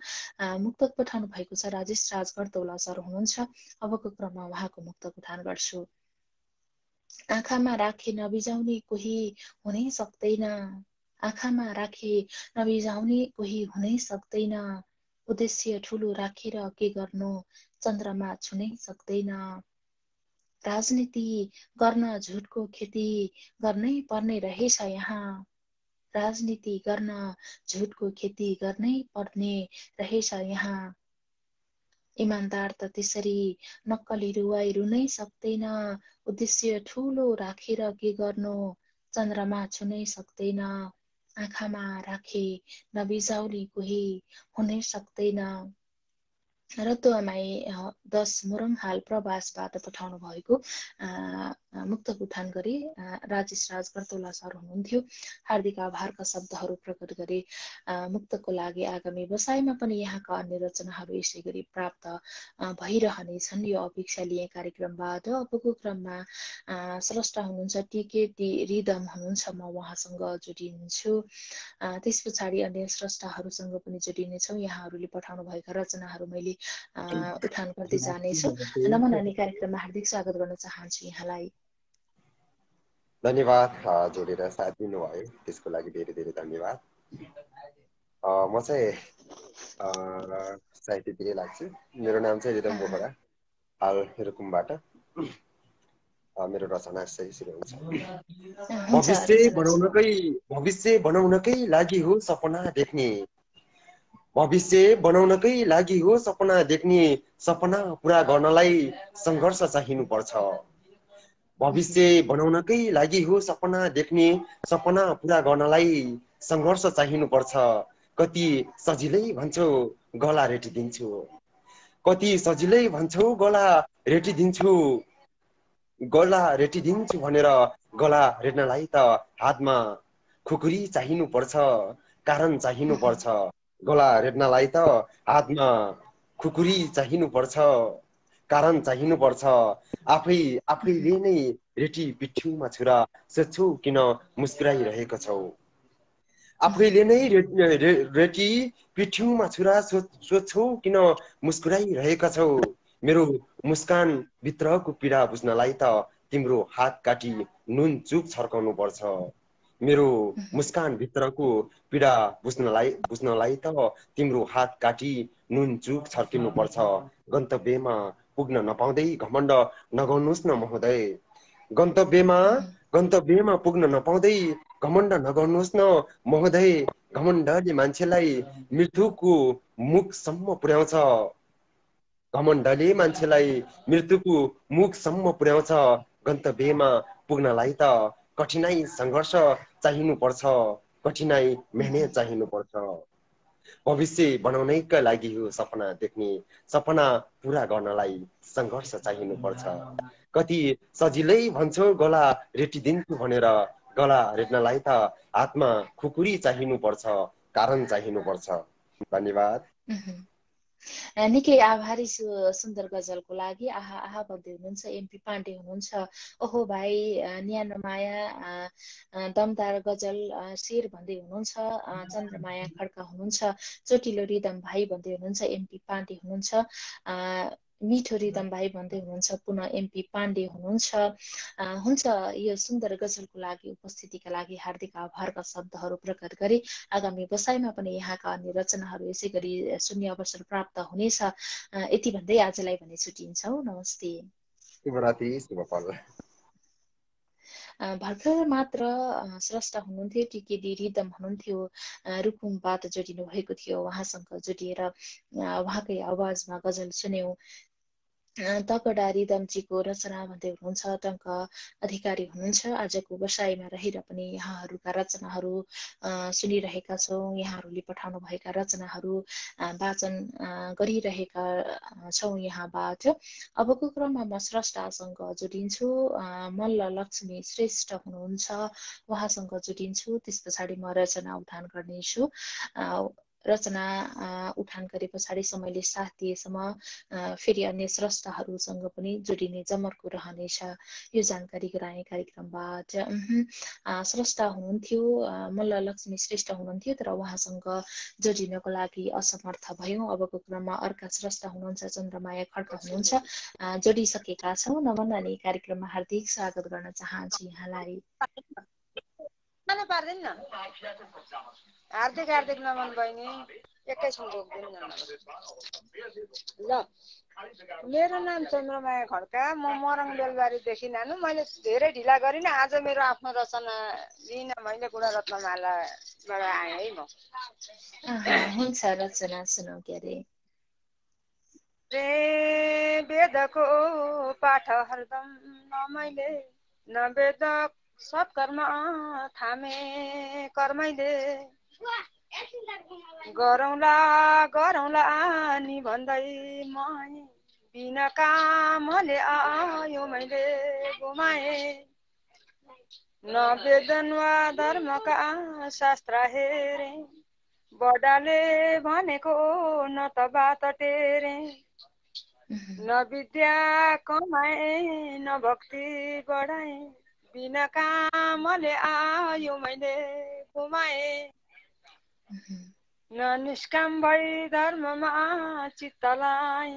मुक्तक पठाउनु भएको छ राजेश राज गर्तौला सर हुनुहुन्छ। अबको क्रममा उहाँको मुक्तक उठान गर्छु। आँखामा राखे नबिजाउने कोही हुनै सक्दैन। आँखामा राखे नबिजाउने कोही हुनै सक्दैन। उद्देश्य ठुलो राखेर के गर्नु चन्द्रमा छुनै सक्दैन। राजनीति गर्न झुटको खेती गर्नै पर्ने रहेछ यहाँ। राजनीति गर्न झुटको खेती गर्नै पर्ने रहेछ यहाँ। इमान्दार त त्यसरी नक्कली रुवाई रुनै सक्दैन। उद्देश्य ठुलो राखेर के गर्नु चन्द्रमा छुनै सक्दैन। आँखामा राखे नबिजाउने कोही हुनै सक्दैन। रतुवामाई 10 मोरङ हाल प्रवासबाट पठाउनु भएको मुक्तक उठान गरी राजेश राज गर्तौला सर हुनुहुन्थ्यो। हार्दिक आभारका शब्दहरू प्रकट गरे। मुक्तकको लागि आगामी बसाइमा पनि यहाँका अन्य रचनाहरू यसै गरी प्राप्त भइरहनेछन् यो अपेक्षा लिए कार्यक्रमबाट। अबको क्रममा स्रष्टा हुनुहुन्छ टिकेटी रिदम हुनुहुन्छ। म उहाँसँग जोडिन्छु। त्यस पछाडि अन्य स्रष्टाहरूसँग पनि जोडिनेछौँ। यहाँहरूले पठाउनु भएका रचनाहरू मैले उठान गर्दै जानेछु। नमन अनि कार्यक्रममा हार्दिक स्वागत गर्न चाहन्छु यहाँलाई। धन्यवाद जोडेर साथ दिनुभयो, त्यसको लागि धेरै धेरै धन्यवाद। म चाहिँ साहित्यतिरै लाग्छु। मेरो नाम चाहिँ रिदम बोहरा, हाल रुकुमबाट। मेरो रचना यसरी सुरु हुन्छ। भविष्य बनाउनकै लागि हो सपना देख्ने। भविष्य बनाउनकै लागि हो सपना देख्ने। सपना पुरा गर्नलाई सङ्घर्ष चाहिनुपर्छ। भविष्य बनाउनकै लागि हो सपना देख्ने। सपना पुरा गर्नलाई सङ्घर्ष चाहिनुपर्छ। कति सजिलै भन्छौ गला रेटिदिन्छु। कति सजिलै भन्छौ गला रेटिदिन्छु। गला रेटिदिन्छु भनेर गला रेट्नलाई त हातमा खुकुरी चाहिनुपर्छ। कारण चाहिनुपर्छ। गला रेट्नलाई त हातमा खुकुरी चाहिनुपर्छ। कारण चाहिनुपर्छ। आफैले नै रेटी पिठ्युमा छुरा सोध्छौ किन मुस्कुराइरहेको छौ। आफैले नै रेटी पिठ्युमा छुरा सोध्छौ किन मुस्कुराइरहेका छौ। मेरो मुस्कान भित्रको पीडा बुझ्नलाई त तिम्रो हात काटी नुन चुक छर्काउनु पर्छ। मेरो मुस्कान भित्रको पीडा बुझ्नलाई त तिम्रो हात काटी नुन चुक छर्किनु पर्छ। गन्तव्यमा पुग्न नपाउँदै घमण्ड नगर्नुहोस् न महोदय। गन्तव्यमा पुग्न नपाउँदै घमण्ड नगर्नुहोस् न महोदय। घमण्डले मान्छेलाई मृत्युको मुखसम्म पुर्याउँछ। घमण्डले मान्छेलाई मृत्युको मुखसम्म पुर्याउँछ। गन्तव्यमा पुग्नलाई त कठिनाई सङ्घर्ष चाहिनुपर्छ, कठिनाई मेहनत चाहिनुपर्छ। भविष्य बनाउनैका लागि हो सपना देख्ने, सपना पुरा गर्नलाई सङ्घर्ष चाहिनुपर्छ। कति सजिलै भन्छौ गला रेटिदिन्छु भनेर, गला रेट्नलाई त हातमा खुकुरी चाहिनुपर्छ, कारण चाहिनुपर्छ। धन्यवाद। निकै आभारी छु सुन्दर गजलको लागि। आहा आहा भन्दै हुनुहुन्छ एमपी पाण्डे हुनुहुन्छ। ओहो भाइ न्यानो माया दमदार गजल शेर भन्दै हुनुहुन्छ। चन्द्रमाया खड्का हुनुहुन्छ। चोटिलो रिदम भाइ भन्दै हुनुहुन्छ एमपी पाण्डे हुनुहुन्छ। मिठो रिदम भाइ भन्दै हुनुहुन्छ पुनः एमपी पाण्डे हुनुहुन्छ। हुन्छ, यो सुन्दर गजलको लागि उपस्थितिका लागि हार्दिक आभारका शब्दहरू प्रकट गरी आगामी बसाइमा पनि यहाँका अन्य रचनाहरू यसै गरी सुन्ने अवसर प्राप्त हुनेछ। यति भन्दै आजलाई भने छुट्टिन्छौँ। नमस्ते। शुभरात्रि, शुभ पल। भर्खर मात्र स्रष्टा हुनुहुन्थ्यो टिकेडी रिदम हुनुहुन्थ्यो, रुकुमबाट जोडिनु भएको थियो। उहाँसँग जोडिएर उहाँकै आवाजमा गजल सुन्यौं। तकडा रिदमजीको रचना भन्दै हुनुहुन्छ। टङ्क अधिकारी हुनुहुन्छ। आजको बसाइमा रहेर पनि यहाँहरूका रचनाहरू सुनिरहेका छौँ। यहाँहरूले पठाउनु भएका रचनाहरू वाचन गरिरहेका छौँ यहाँबाट। अबको क्रममा म स्रष्टासँग जोडिन्छु। मल्ल लक्ष्मी श्रेष्ठ हुनुहुन्छ, उहाँसँग जोडिन्छु। त्यस पछाडि म रचना उठान गर्नेछु। रचना उठान गरे पछाडि समयले साथ दिएसम्म फेरि अन्य स्रष्टाहरूसँग पनि जोडिने जमर्को रहनेछ। यो जानकारी गराए कार्यक्रमबाट। स्रष्टा हुनुहुन्थ्यो, मल्ल लक्ष्मी श्रेष्ठ हुनुहुन्थ्यो, तर उहाँसँग जोडिनको लागि असमर्थ भयौँ। अबको क्रममा अर्का स्रष्टा हुनुहुन्छ, चन्द्रमाया खड्का हुनुहुन्छ। जोडिसकेका छौँ। नमन अनि कार्यक्रममा हार्दिक स्वागत गर्न चाहन्छु यहाँलाई। हार्दिक हार्दिक नमन बहिनी। एकैछिन रोक्दिनु न। ल, मेरो नाम चन्द्रमाया खड्का, म मरङ बेलबारीदेखि नानु। मैले धेरै ढिला गरिनँ। आज मेरो आफ्नो रचना लिन मैले गुणरत्नमालाबाट आएँ है म। हुन्छ, रचना सुनौ। के अरे वेदको पाठ हरदम मैले नवेद सत्कर्म थामे कर्मैले गरौँला गरौँला नि भन्दै मै बिना कामले आयो मैले गुमाए। न वेदन वा धर्मका शास्त्र हेरे, बडाले भनेको न त बात टेरे। न विद्या कमाए न भक्ति बढाए, बिना कामले आयो मैले गुमाए। न निष्काम भई धर्ममा चित्त लाए,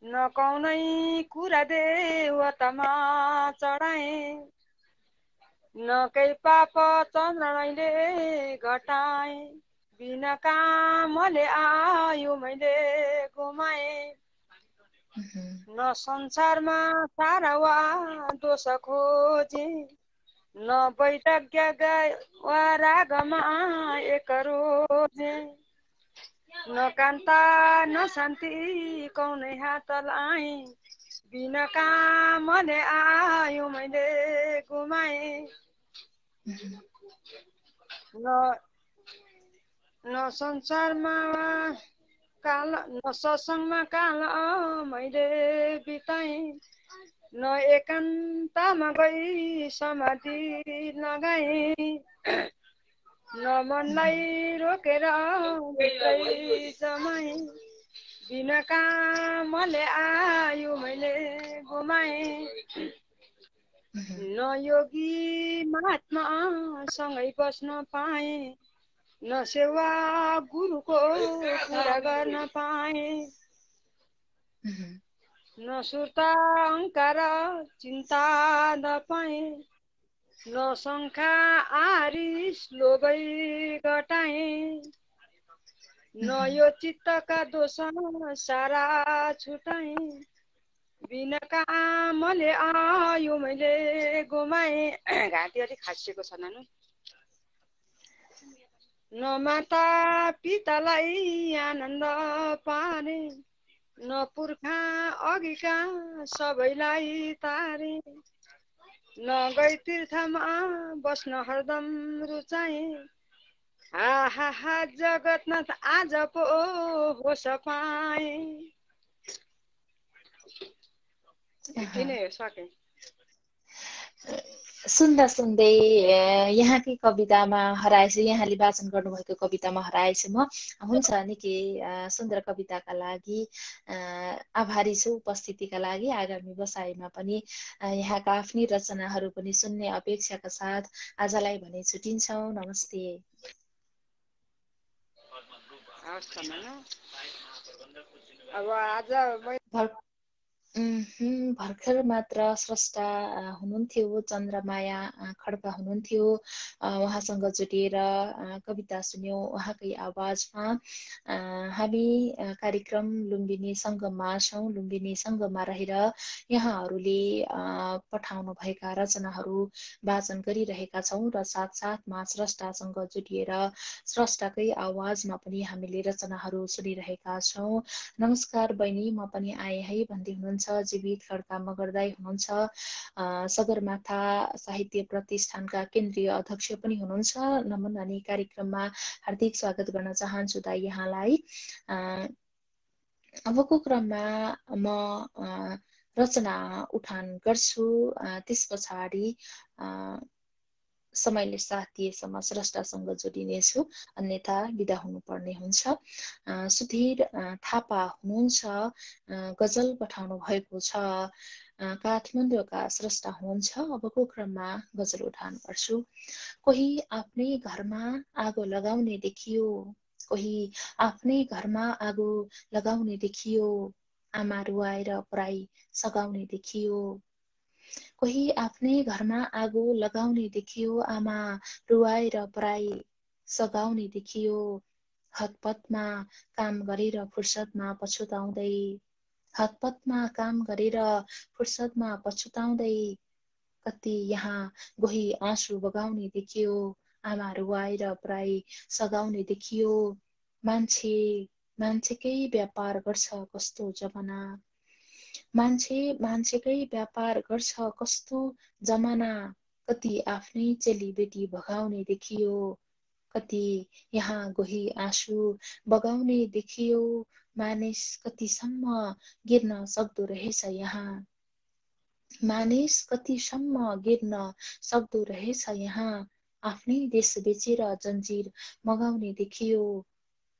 न कौनै कुरा देवतामा चढाए। न केही पाप चन्द्रमाले घटाए, बिना कामले आयो मैले गुमाए। न संसारमा सारा वा दोष खोजे, न वैराग्य वा रागमा एक रोजे। न कान्ता न शान्ति कौनै हात लाए, बिना कामले आयो मैले गुमाए। न संसारमा काल, न सत्सङ्गमा काल मैले बिताएँ, न एकान्तमा गई समाधि लगाएँ। न मनलाई रोकेर भित्रै जमाएँ, बिना कामले आयो मैले गुमाएँ। न योगी महात्मा सँगै बस्न पाएँ, न सेवा गुरुको कुरा गर्न पाएँ। न सुर्ता अहङ्कार चिन्ता नपाएँ, न शङ्का आरिस लोभै घटाएँ। न यो चित्तका दोष सारा छुटाएँ, बिना कामले आयो मैले गुमाएँ। घाँटी अलिक खासिएको छ नानु। न माता पितालाई आनन्द पारे, न पुर्खा अघिका सबैलाई तारे। नगई तीर्थमा बस्न हरदम रुचाए हा हा हा जगतनाथ आज पो होस पाए। यति नै हो, सके। सुन्दा सुन्दै यहाँकै कवितामा हराएछु, यहाँले वाचन गर्नुभएको कवितामा हराएछु म। हुन्छ, निकै सुन्दर कविताका लागि आभारी छु, उपस्थितिका लागि। आगामी बसाइमा पनि यहाँका आफ्नै रचनाहरू पनि सुन्ने अपेक्षाका साथ आजलाई भने छुटिन्छौँ। नमस्ते। अब आज भर्खर मात्र स्रष्टा हुनुहुन्थ्यो, चन्द्रमाया खड्का हुनुहुन्थ्यो। उहाँसँग जुटिएर कविता सुन्यौँ उहाँकै आवाजमा। हामी कार्यक्रम लुम्बिनी सङ्गममा छौँ। लुम्बिनी सङ्गममा रहेर यहाँहरूले पठाउनु भएका रचनाहरू वाचन गरिरहेका छौँ र साथसाथमा स्रष्टासँग जुटिएर स्रष्टाकै आवाजमा पनि हामीले रचनाहरू सुनिरहेका छौँ। नमस्कार बहिनी, म पनि आएँ है भन्दै हुनुहुन्छ। जीवित खड्का मगरदाई हुनुहुन्छ। सगरमाथा साहित्य प्रतिष्ठानका केन्द्रीय अध्यक्ष पनि हुनुहुन्छ। नमन अनि कार्यक्रममा हार्दिक स्वागत गर्न चाहन्छु दाइ यहाँलाई। अबको क्रममा म रचना उठान गर्छु। त्यस पछाडि समयले साथ दिएसम्म स्रष्टासँग जोडिनेछु, अन्यथा बिदा हुनुपर्ने हुन्छ। सुधीर थापा हुनुहुन्छ, गजल पठाउनु भएको छ। काठमाडौँका स्रष्टा हुनुहुन्छ। अबको क्रममा गजल उठान गर्छु। कोही आफ्नै घरमा आगो लगाउने देखियो, कोही आफ्नै घरमा आगो लगाउने देखियो, आमा रुवाएर पराई सघाउने देखियो। कोही आफ्नै घरमा आगो लगाउने देखियो, आमा रुवाएर पराई सघाउने देखियो। हतपतमा काम गरेर फुर्सदमा पछुताउँदै, हतपतमा काम गरेर फुर्सदमा पछुताउँदै, कति यहाँ गोही आँसु बगाउने देखियो, आमा रुवाएर पराई सघाउने देखियो। मान्छे मान्छेकै व्यापार गर्छ कस्तो जमाना, मान्छे मान्छेकै व्यापार गर्छ कस्तो जमाना। कति आफ्नै चेलीबेटी भगाउने देखियो, कति यहाँ गोही आँसु बगाउने देखियो। मानिस कतिसम्म गिर्न सक्दो रहेछ यहाँ, मानिस कतिसम्म गिर्न सक्दो रहेछ यहाँ। आफ्नै देश बेचेर जन्जिर मगाउने देखियो,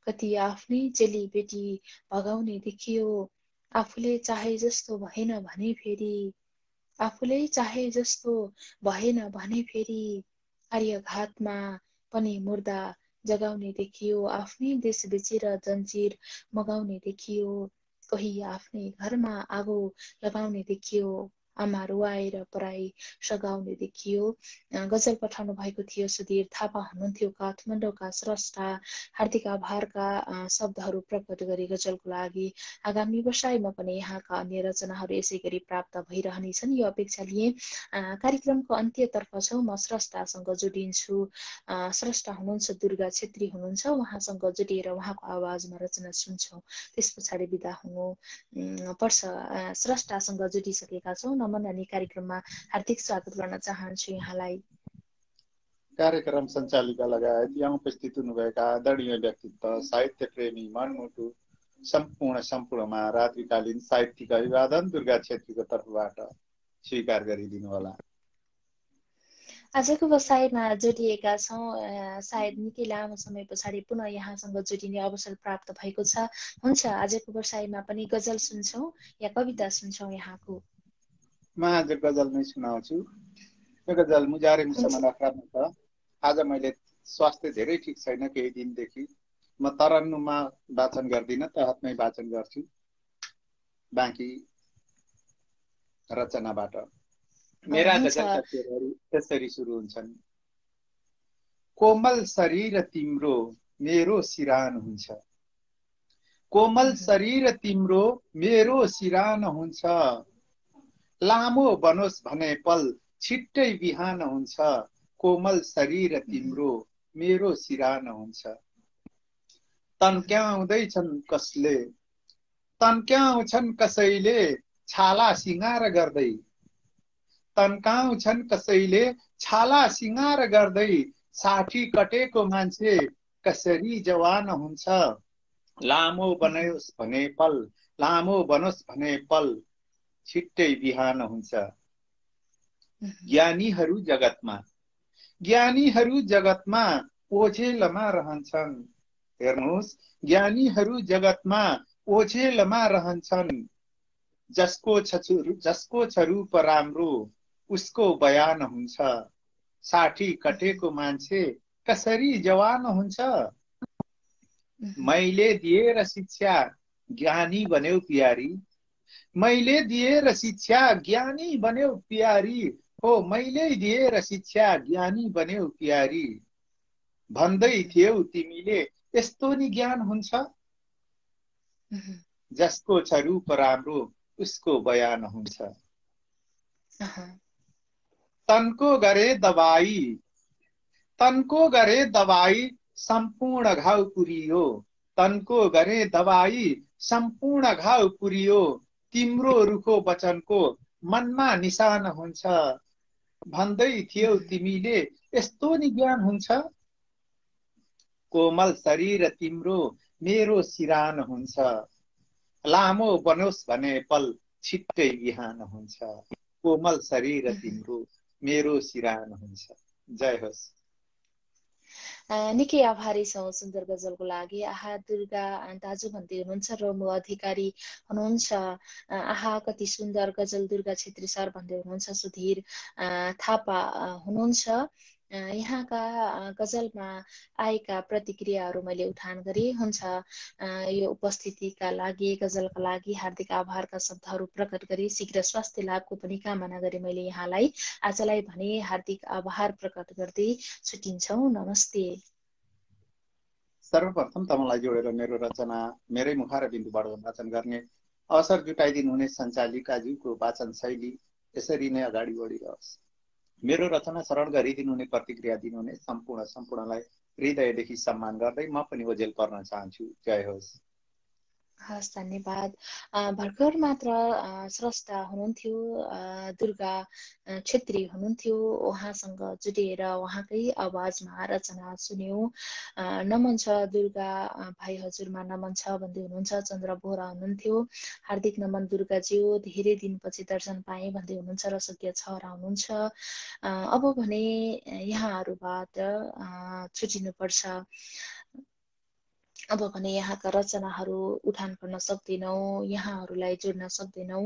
कति आफ्नै चेलीबेटी भगाउने देखियो। आफूले चाहे जस्तो भएन भने फेरि, आफूले चाहे जस्तो भएन भने फेरि, आर्यघातमा पनि मुर्दा जगाउने देखियो। आफ्नै देश बेचेर जन्जिर मगाउने देखियो, कोही आफ्नै घरमा आगो लगाउने देखियो, आमा रुवाएर पराई सघाउने देखियो। गजल पठाउनु भएको थियो, सुधीर थापा हुनुहुन्थ्यो, काठमाडौँका स्रष्टा। हार्दिक आभारका शब्दहरू प्रकट गरी गजलको लागि। आगामी बसाइमा पनि यहाँका अन्य रचनाहरू यसै गरी प्राप्त भइरहनेछन्, यो अपेक्षा लिए कार्यक्रमको अन्त्यतर्फ छौँ। म स्रष्टासँग जोडिन्छु। स्रष्टा हुनुहुन्छ दुर्गा छेत्री हुनुहुन्छ, उहाँसँग जोडिएर उहाँको आवाजमा रचना सुन्छौँ, त्यस पछाडि बिदा हुनु पर्छ। स्रष्टासँग जोडिसकेका छौँ। नमन अनि कार्यक्रममा हार्दिक स्वागत गर्न चाहन्छु यहाँलाई। कार्यक्रम सञ्चालिका लगायत यहाँ उपस्थित हुनुभएका आदरणीय व्यक्तित्व, साहित्य प्रेमी, मनमुटु सम्पूर्णमा रात्रिकालीन साहित्यिक अभिवादन दुर्गा छेत्रीको तर्फबाट स्वीकार गरिदिनु होला। आजको बसाइमा जोडिएका छौँ। सायद निकै लामो समय पछाडि पुनः यहाँसँग जोडिने अवसर प्राप्त भएको छ। हुन्छ, आजको बसाइमा पनि गजल सुन्छौँ या कविता सुन्छौँ यहाँको? म आज गजल नै सुनाउँछु। यो गजल मुजारे मुसलमान नखरामा छ। आज मैले स्वास्थ्य धेरै ठिक छैन केही दिनदेखि, म तरन्नुमा वाचन गर्दिनँ, तहतमै वाचन गर्छु। बाँकी रचनाबाट मेरा गजलका शेरहरू त्यसरी सुरु हुन्छन्। कोमल शरीर तिम्रो मेरो सिरान हुन्छ, कोमल शरीर तिम्रो मेरो सिरान हुन्छ, लामो बनोस् भने पल छिट्टै बिहान हुन्छ, कोमल शरीर तिम्रो मेरो सिरान हुन्छ। तन्क्याउँदैछन् कसले, तन्क्याउँछन् कसैले छाला सिँगार गर्दै, तन्काउँछन् कसैले छाला सिंगार गर्दै 60 कटेको मान्छे कसरी जवान हुन्छ लामो बनोस् भने पल लामो बनोस् भने पल छिट्टै बिहान हुन्छ ज्ञानीहरू जगतमा ओझेलमा रहन्छन् हेर्नुहोस् ज्ञानीहरू जगतमा ओझेलमा रहन्छन् जसको छ रूप राम्रो उसको बयान हुन्छ 60 कटेको मान्छे कसरी जवान हुन्छ मैले दिएर शिक्षा ज्ञानी बन्यौ प्यारी मैले दिएर शिक्षा ज्ञानी बन्यौ प्यारी हो मैले दिएर शिक्षा ज्ञानी बन्यौ प्यारी भन्दै थियौ तिमीले यस्तो नि ज्ञान हुन्छ जसको छ रूप राम्रो उसको बयान हुन्छ तनको गरे दबाई सम्पूर्ण घाउ पुरियो तनको गरे दबाई सम्पूर्ण घाउ पुरियो तिम्रो रुखो वचनको मनमा निशान हुन्छ भन्दै थियौ तिमीले यस्तो नि ज्ञान हुन्छ कोमल शरीर तिम्रो मेरो सिरान हुन्छ लामो बनोस् भने पल छिट्टै बिहान हुन्छ कोमल शरीर तिम्रो मेरो सिरान हुन्छ जय होस् निकै आभारी छौँ सुन्दर गजलको लागि आहा दुर्गा दाजु भन्दै हुनुहुन्छ र म अधिकारी हुनुहुन्छ आहा कति सुन्दर गजल दुर्गा छेत्री सर भन्दै हुनुहुन्छ सुधीर थापा हुनुहुन्छ यहाँका गजलमा आएका प्रतिक्रियाहरू मैले उठान गरे हुन्छ यो उपस्थितिका लागि गजलका लागि हार्दिक आभारका शब्दहरू प्रकट गरी शीघ्र स्वास्थ्य लाभको पनि कामना गरे मैले यहाँलाई आजलाई भने हार्दिक आभार प्रकट गर्दै छुट्टिन्छौँ नमस्ते सर्वप्रथम तपाईँलाई जोडेर मेरो रचना मेरै मुखा र बिन्दुबाट वाचन गर्ने अवसर जुटाइदिनु हुने सञ्चालिकाज्यूको वाचन शैली यसरी नै अगाडि बढिरहोस् मेरो रचना श्रवण गरिदिनु हुने प्रतिक्रिया दिनुहुने सम्पूर्णलाई हृदयदेखि सम्मान गर्दै म पनि ओझेल पर्न चाहन्छु जय होस् हस् धन्यवाद भर्खर मात्र स्रष्टा हुनुहुन्थ्यो दुर्गा छेत्री हुनुहुन्थ्यो उहाँसँग जुटेर उहाँकै आवाजमा रचना सुन्यौं नमन छ दुर्गा भाइ हजुरमा नमन छ भन्दै हुनुहुन्छ चन्द्र बोहरा हुनुहुन्थ्यो हार्दिक नमन दुर्गाज्यू धेरै दिनपछि दर्शन पाएँ भन्दै हुनुहुन्छ रसज्ञ छ हुनुहुन्छ अब भने यहाँहरूबाट छुटिनुपर्छ अब भने यहाँका रचनाहरू उठान गर्न सक्दैनौँ यहाँहरूलाई जोड्न सक्दैनौँ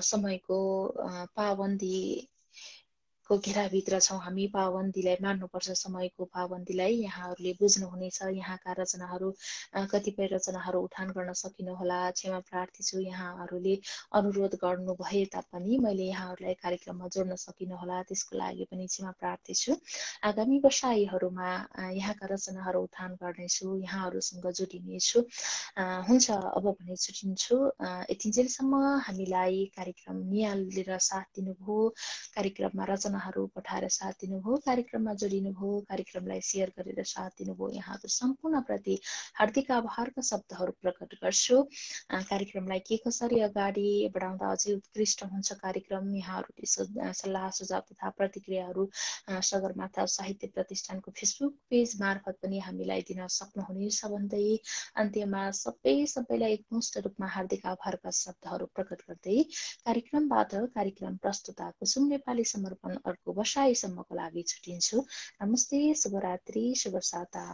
समयको पाबन्दीको घेराभित्र छौँ हामी पाबन्दीलाई मान्नुपर्छ समयको पाबन्दीलाई यहाँहरूले बुझ्नुहुनेछ यहाँका रचनाहरू कतिपय रचनाहरू उठान गर्न सकिनुहोला क्षमा प्रार्थी छु यहाँहरूले अनुरोध गर्नु भए तापनि मैले यहाँहरूलाई कार्यक्रममा जोड्न सकिनुहोला त्यसको लागि पनि क्षमा प्रार्थी छु आगामी बसाइहरूमा यहाँका रचनाहरू उठान गर्नेछु यहाँहरूसँग जोडिनेछु हुन्छ अब भने छुटिन्छु यतिन्जेलसम्म हामीलाई कार्यक्रम निहालेर साथ दिनुभयो कार्यक्रममा रचनाहरू पठाएर साथ दिनुभयो कार्यक्रममा जोडिनुभयो कार्यक्रमलाई सेयर गरेर साथ दिनुभयो यहाँहरू सम्पूर्णप्रति हार्दिक आभारका शब्दहरू प्रकट गर्छु कार्यक्रमलाई के कसरी अगाडि बढाउँदा अझै उत्कृष्ट हुन्छ कार्यक्रम यहाँहरूले सल्लाह सुझाव तथा प्रतिक्रियाहरू सगरमाथा साहित्य प्रतिष्ठानको फेसबुक पेज मार्फत पनि हामीलाई दिन सक्नुहुनेछ भन्दै अन्त्यमा सबैलाई एकमुष्ट रूपमा हार्दिक आभारका शब्दहरू प्रकट गर्दै कार्यक्रमबाट कार्यक्रम प्रस्तुता कुसुम नेपाली समर्पण अर्को बसाइसम्मको लागि छुटिन्छु नमस्ते शुभरात्रि शुभ साता